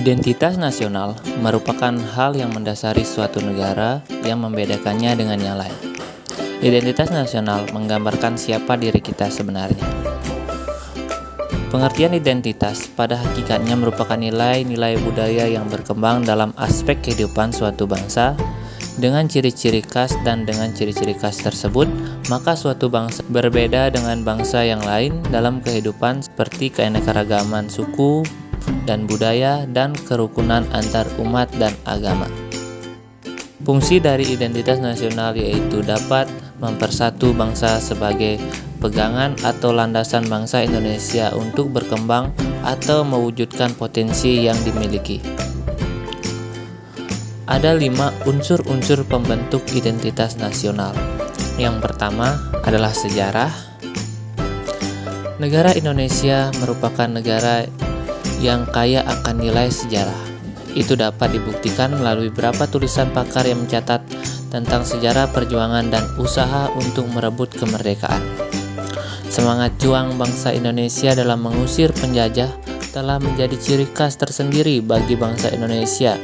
Identitas nasional merupakan hal yang mendasari suatu negara yang membedakannya dengan yang lain. Identitas nasional menggambarkan siapa diri kita sebenarnya. Pengertian identitas pada hakikatnya merupakan nilai-nilai budaya yang berkembang dalam aspek kehidupan suatu bangsa. Dengan ciri-ciri khas dan dengan ciri-ciri khas tersebut, maka suatu bangsa berbeda dengan bangsa yang lain dalam kehidupan seperti keanekaragaman suku dan budaya dan kerukunan antar umat dan agama. Fungsi dari identitas nasional yaitu dapat mempersatu bangsa sebagai pegangan atau landasan bangsa Indonesia untuk berkembang atau mewujudkan potensi yang dimiliki. Ada 5 unsur-unsur pembentuk identitas nasional. Yang pertama adalah sejarah. Negara Indonesia merupakan negara yang kaya akan nilai sejarah. Itu dapat dibuktikan melalui beberapa tulisan pakar yang mencatat tentang sejarah perjuangan dan usaha untuk merebut kemerdekaan. Semangat juang bangsa Indonesia dalam mengusir penjajah telah menjadi ciri khas tersendiri bagi bangsa Indonesia,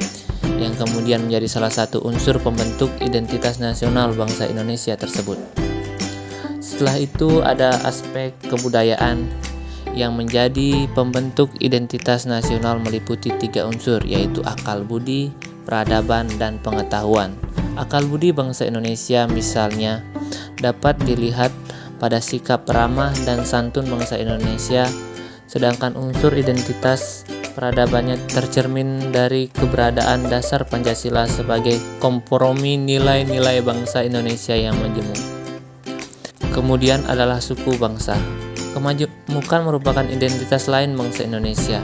yang kemudian menjadi salah satu unsur pembentuk identitas nasional bangsa Indonesia tersebut. Setelah itu ada aspek kebudayaan yang menjadi pembentuk identitas nasional meliputi 3 unsur, yaitu akal budi, peradaban, dan pengetahuan. Akal budi bangsa Indonesia misalnya dapat dilihat pada sikap ramah dan santun bangsa Indonesia, sedangkan unsur identitas peradabannya tercermin dari keberadaan dasar Pancasila sebagai kompromi nilai-nilai bangsa Indonesia yang majemuk. Kemudian adalah suku bangsa. Kemajemukan merupakan identitas lain bangsa Indonesia.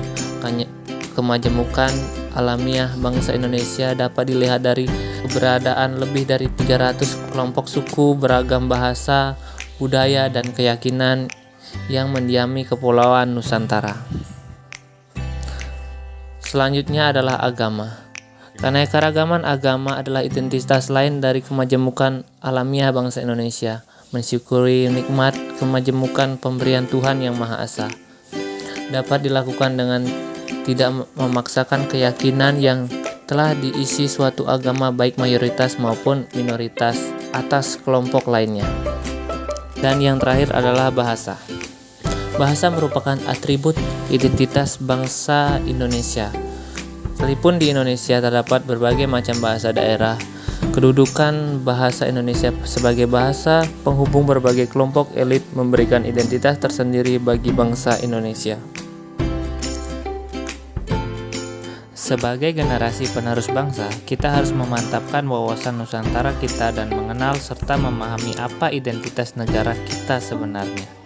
Kemajemukan alamiah bangsa Indonesia dapat dilihat dari keberadaan lebih dari 300 kelompok suku, beragam bahasa, budaya, dan keyakinan yang mendiami kepulauan Nusantara. Selanjutnya adalah agama. Keanekaragaman agama adalah identitas lain dari kemajemukan alamiah bangsa Indonesia. Mensyukuri nikmat kemajemukan pemberian Tuhan Yang Maha Esa dapat dilakukan dengan tidak memaksakan keyakinan yang telah diisi suatu agama baik mayoritas maupun minoritas atas kelompok lainnya. Dan yang terakhir adalah bahasa. Bahasa merupakan atribut identitas bangsa Indonesia. Sekalipun di Indonesia terdapat berbagai macam bahasa daerah, kedudukan bahasa Indonesia sebagai bahasa penghubung berbagai kelompok elit memberikan identitas tersendiri bagi bangsa Indonesia. Sebagai generasi penerus bangsa, kita harus memantapkan wawasan Nusantara kita dan mengenal serta memahami apa identitas negara kita sebenarnya.